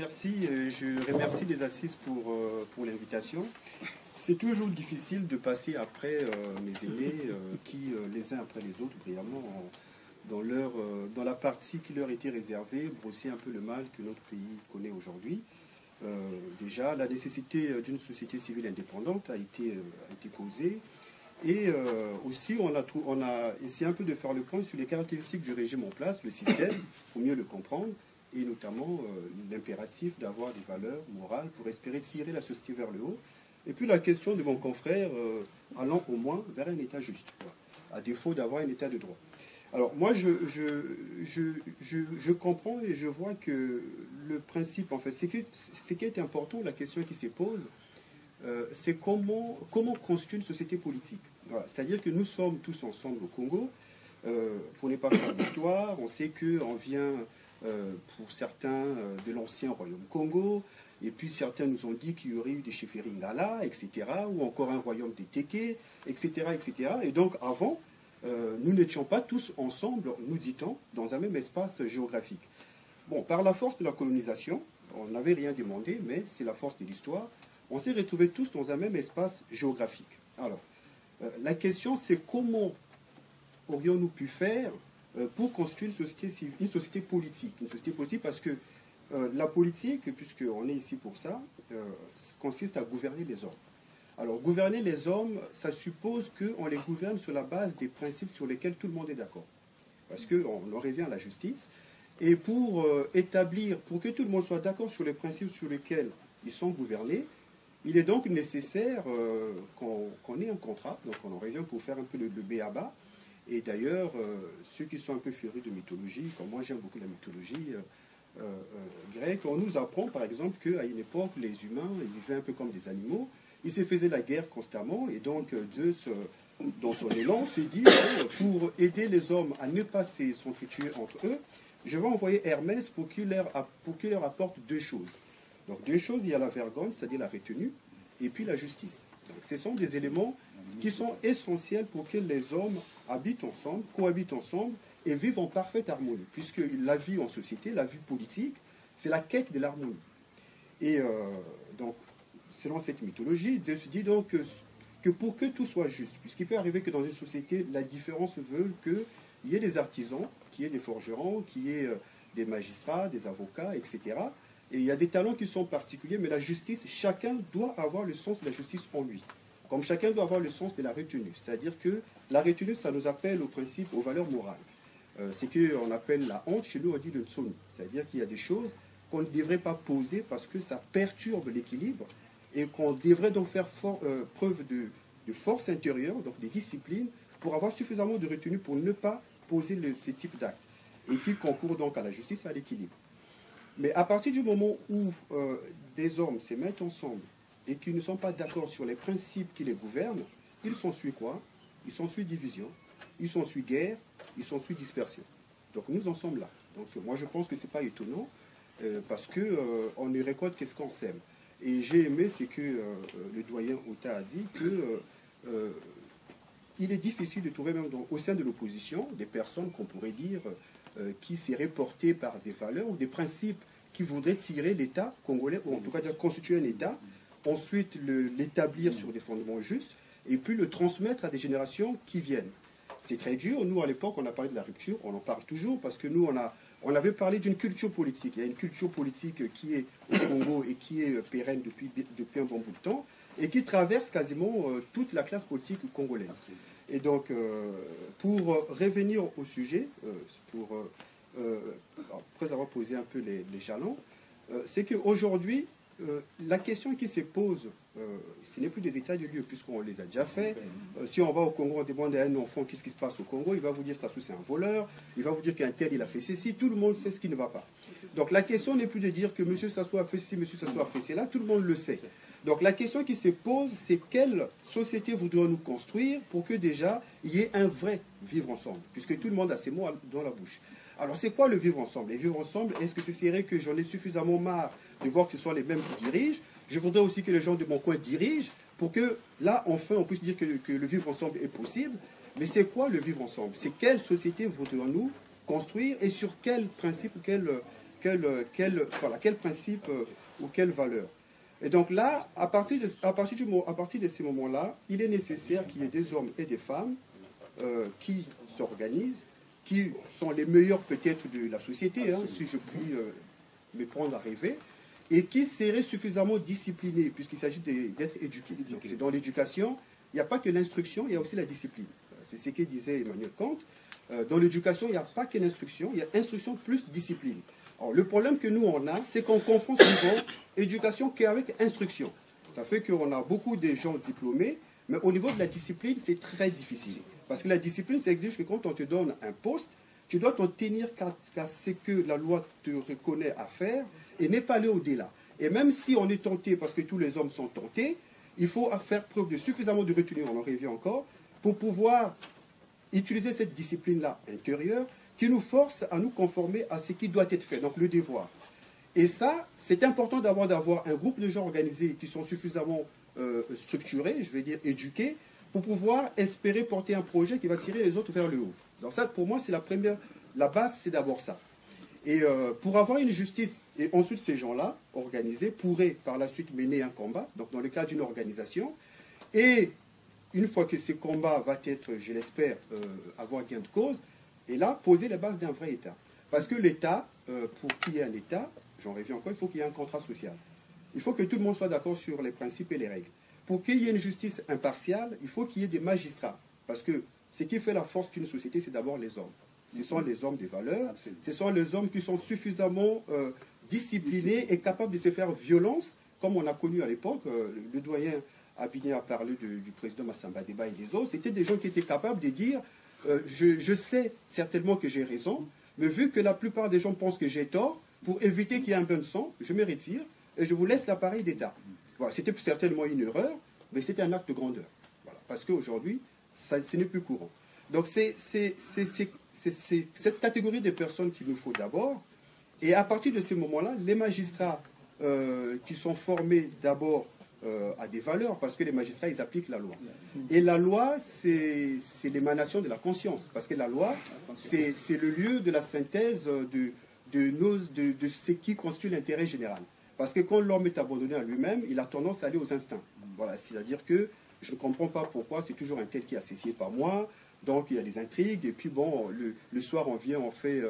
merci. Je remercie les assises pour l'invitation. C'est toujours difficile de passer après mes aînés qui, les uns après les autres, brillamment, dans la partie qui leur était réservée, brosser un peu le mal que notre pays connaît aujourd'hui. Déjà, la nécessité d'une société civile indépendante a été posée. Et aussi, on a essayé un peu de faire le point sur les caractéristiques du régime en place, le système, pour mieux le comprendre, et notamment l'impératif d'avoir des valeurs morales pour espérer tirer la société vers le haut. Et puis la question de mon confrère allant au moins vers un État juste, à défaut d'avoir un État de droit. Alors moi, je comprends et je vois que le principe, en fait, ce qui est important, la question qui se pose, c'est comment constituer une société politique. Voilà. C'est-à-dire que nous sommes tous ensemble au Congo. Pour ne pas faire d'histoire, on sait qu'on vient, pour certains, de l'ancien royaume Congo, et puis certains nous ont dit qu'il y aurait eu des chefferies Ngala, etc., ou encore un royaume des Téké, etc., etc. Et donc avant, nous n'étions pas tous ensemble, nous dit-on, dans un même espace géographique. Bon, par la force de la colonisation, on n'avait rien demandé, mais c'est la force de l'histoire, on s'est retrouvés tous dans un même espace géographique. Alors, la question, c'est comment aurions-nous pu faire pour construire une société politique. Une société politique parce que la politique, puisqu'on est ici pour ça, consiste à gouverner les hommes. Alors, gouverner les hommes, ça suppose qu'on les gouverne sur la base des principes sur lesquels tout le monde est d'accord. Parce qu'on en revient à la justice. Et pour pour que tout le monde soit d'accord sur les principes sur lesquels ils sont gouvernés, il est donc nécessaire qu'on ait un contrat. Donc, on en revient pour faire un peu le b.a.-ba. Et d'ailleurs, ceux qui sont un peu férus de mythologie, comme moi j'aime beaucoup la mythologie grecque, on nous apprend par exemple qu'à une époque, les humains ils vivaient un peu comme des animaux, ils se faisaient la guerre constamment, et donc Zeus, dans son élan, s'est dit, pour aider les hommes à ne pas s'entretuer entre eux, je vais envoyer Hermès pour qu'il leur apporte deux choses. Donc deux choses, il y a la vergogne, c'est-à-dire la retenue, et puis la justice. Donc, ce sont des éléments qui sont essentiels pour que les hommes habitent ensemble, cohabitent ensemble et vivent en parfaite harmonie. Puisque la vie en société, la vie politique, c'est la quête de l'harmonie. Et donc, selon cette mythologie, Zeus dit donc que pour que tout soit juste, puisqu'il peut arriver que dans une société, la différence veut qu'il y ait des artisans, qu'il y ait des forgerons, qu'il y ait des magistrats, des avocats, etc. Et il y a des talents qui sont particuliers, mais la justice, chacun doit avoir le sens de la justice en lui. Comme chacun doit avoir le sens de la retenue. C'est-à-dire que la retenue, ça nous appelle au principe, aux valeurs morales. C'est qu'on appelle la honte, chez nous on dit le tsoni. C'est-à-dire qu'il y a des choses qu'on ne devrait pas poser parce que ça perturbe l'équilibre et qu'on devrait donc faire preuve de force intérieure, donc des disciplines, pour avoir suffisamment de retenue pour ne pas poser ce type d'actes. Et qui concourt donc à la justice, à l'équilibre. Mais à partir du moment où des hommes se mettent ensemble et qui ne sont pas d'accord sur les principes qui les gouvernent, il s'ensuit quoi? Il s'ensuit division, il s'ensuit guerre, il s'ensuit dispersion. Donc nous en sommes là. Donc moi je pense que ce n'est pas étonnant parce qu'on ne récolte qu'est-ce qu'on sème. Et j'ai aimé ce que le doyen Ota a dit, qu'il est difficile de trouver même au sein de l'opposition des personnes qu'on pourrait dire qui seraient portées par des valeurs ou des principes qui voudraient tirer l'État congolais, ou en tout cas constituer un État, ensuite l'établir sur des fondements justes, et puis le transmettre à des générations qui viennent. C'est très dur. Nous, à l'époque, on a parlé de la rupture, on en parle toujours, parce que nous, on avait parlé d'une culture politique. Il y a une culture politique qui est au Congo et qui est pérenne depuis un bon bout de temps, et qui traverse quasiment toute la classe politique congolaise. Et donc, pour revenir au sujet, après avoir posé un peu les jalons, c'est qu'aujourd'hui, la question qui se pose, ce n'est plus des états de lieu, puisqu'on les a déjà fait. Si on va au Congo, on demande à un enfant qu'est-ce qui se passe au Congo, il va vous dire que c'est un voleur, il va vous dire qu'un tel, il a fait ceci, tout le monde sait ce qui ne va pas. Donc la question n'est plus de dire que M. Sassou a fait ceci, M. Sassou a fait cela, tout le monde le sait. Donc la question qui se pose, c'est quelle société voudrions-nous construire pour que déjà, il y ait un vrai vivre ensemble, puisque tout le monde a ses mots dans la bouche. Alors, c'est quoi le vivre ensemble? Et vivre ensemble, est-ce que ce serait que j'en ai suffisamment marre de voir que ce sont les mêmes qui dirigent? Je voudrais aussi que les gens de mon coin dirigent pour que, là, enfin, on puisse dire que le vivre ensemble est possible. Mais c'est quoi le vivre ensemble? C'est quelle société voudrions-nous construire et sur quel principe, quel principe ou quelle valeur. Et donc là, à partir de ces moments-là, il est nécessaire qu'il y ait des hommes et des femmes qui s'organisent, qui sont les meilleurs peut-être de la société, hein, si je puis me prendre à rêver, et qui seraient suffisamment disciplinés, puisqu'il s'agit d'être éduqués. Donc, c'est dans l'éducation, il n'y a pas que l'instruction, il y a aussi la discipline. C'est ce que disait Emmanuel Kant. Dans l'éducation, il n'y a pas que l'instruction, il y a instruction plus discipline. Alors, le problème que nous, on a, c'est qu'on confond souvent éducation qu'avec instruction. Ça fait qu'on a beaucoup de gens diplômés, mais au niveau de la discipline, c'est très difficile. Parce que la discipline, ça exige que quand on te donne un poste, tu dois t'en tenir qu'à ce que la loi te reconnaît à faire et n'est pas aller au-delà. Et même si on est tenté, parce que tous les hommes sont tentés, il faut faire preuve de suffisamment de retenue, on en revient encore, pour pouvoir utiliser cette discipline-là intérieure qui nous force à nous conformer à ce qui doit être fait, donc le devoir. Et ça, c'est important d'avoir un groupe de gens organisés qui sont suffisamment structurés, je vais dire éduqués, pour pouvoir espérer porter un projet qui va tirer les autres vers le haut. Donc ça, pour moi, c'est la base, c'est d'abord ça. Et pour avoir une justice, et ensuite ces gens-là, organisés, pourraient par la suite mener un combat, donc dans le cadre d'une organisation, et une fois que ce combat va être, je l'espère, avoir gain de cause, et là, poser les bases d'un vrai État. Parce que l'État, pour qu'il y ait un État, j'en reviens encore, il faut qu'il y ait un contrat social. Il faut que tout le monde soit d'accord sur les principes et les règles. Pour qu'il y ait une justice impartiale, il faut qu'il y ait des magistrats. Parce que ce qui fait la force d'une société, c'est d'abord les hommes. Ce sont les hommes des valeurs, ce sont les hommes qui sont suffisamment disciplinés et capables de se faire violence, comme on a connu à l'époque. Le doyen Abiné a parlé du président Massamba Deba et des autres. C'était des gens qui étaient capables de dire je sais certainement que j'ai raison, mais vu que la plupart des gens pensent que j'ai tort, pour éviter qu'il y ait un bain de sang, je me retire et je vous laisse l'appareil d'État. Voilà, c'était certainement une erreur, mais c'était un acte de grandeur. Voilà, parce qu'aujourd'hui, ce n'est plus courant. Donc c'est cette catégorie de personnes qu'il nous faut d'abord. Et à partir de ces moments-là, les magistrats qui sont formés d'abord à des valeurs, parce que les magistrats, ils appliquent la loi. Et la loi, c'est l'émanation de la conscience, parce que la loi, c'est le lieu de la synthèse de ce qui constitue l'intérêt général. Parce que quand l'homme est abandonné à lui-même, il a tendance à aller aux instincts. Voilà, c'est-à-dire que je ne comprends pas pourquoi c'est toujours un tel qui est associé par moi, donc il y a des intrigues, et puis bon, le soir on vient, on fait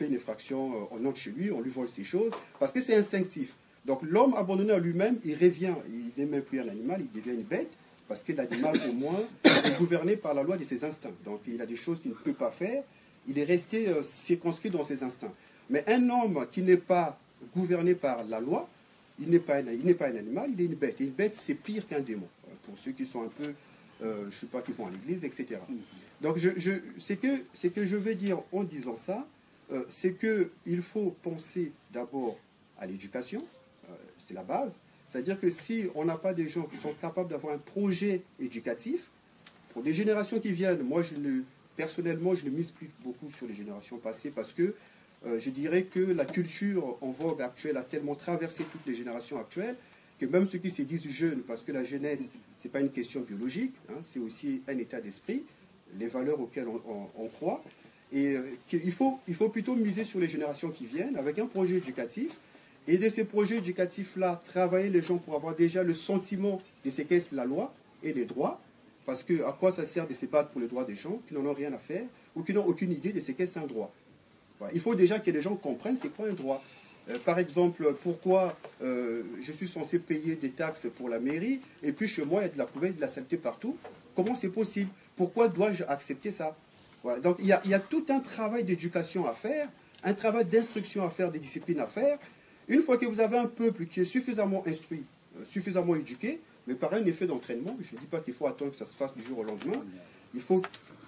une effraction, on entre chez lui, on lui vole ses choses, parce que c'est instinctif. Donc l'homme abandonné à lui-même, il revient, il n'est même plus un animal, il devient une bête, parce que l'animal au moins est gouverné par la loi de ses instincts. Donc il a des choses qu'il ne peut pas faire, il est resté circonscrit dans ses instincts. Mais un homme qui n'est pas gouverné par la loi, il n'est pas un animal, il est une bête. Et une bête, c'est pire qu'un démon. Pour ceux qui sont un peu, je ne sais pas, qui vont à l'église, etc. Donc, ce que je vais dire en disant ça, c'est qu'il faut penser d'abord à l'éducation, c'est la base. C'est-à-dire que si on n'a pas des gens qui sont capables d'avoir un projet éducatif, pour les générations qui viennent, moi, personnellement, je ne mise plus beaucoup sur les générations passées parce que je dirais que la culture en vogue actuelle a tellement traversé toutes les générations actuelles que même ceux qui se disent jeunes, parce que la jeunesse, ce n'est pas une question biologique, hein, c'est aussi un état d'esprit, les valeurs auxquelles on croit. Et il faut plutôt miser sur les générations qui viennent avec un projet éducatif. Et de ces projets éducatifs-là, travailler les gens pour avoir déjà le sentiment de ce qu'est la loi et les droits. Parce que à quoi ça sert de se battre pour les droits des gens qui n'en ont rien à faire ou qui n'ont aucune idée de ce qu'est un droit. Voilà. Il faut déjà que les gens comprennent c'est quoi un droit. Par exemple, pourquoi je suis censé payer des taxes pour la mairie et puis chez moi il y a de la poubelle, de la saleté partout. Comment c'est possible? Pourquoi dois-je accepter ça? Voilà. Donc il y a tout un travail d'éducation à faire, un travail d'instruction à faire, des disciplines à faire. Une fois que vous avez un peuple qui est suffisamment instruit, suffisamment éduqué, mais par un effet d'entraînement, je ne dis pas qu'il faut attendre que ça se fasse du jour au lendemain, il faut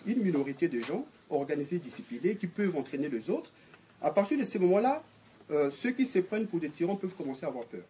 une minorité de gens organisés, disciplinés, qui peuvent entraîner les autres. À partir de ces moments-là, ceux qui se prennent pour des tyrans peuvent commencer à avoir peur.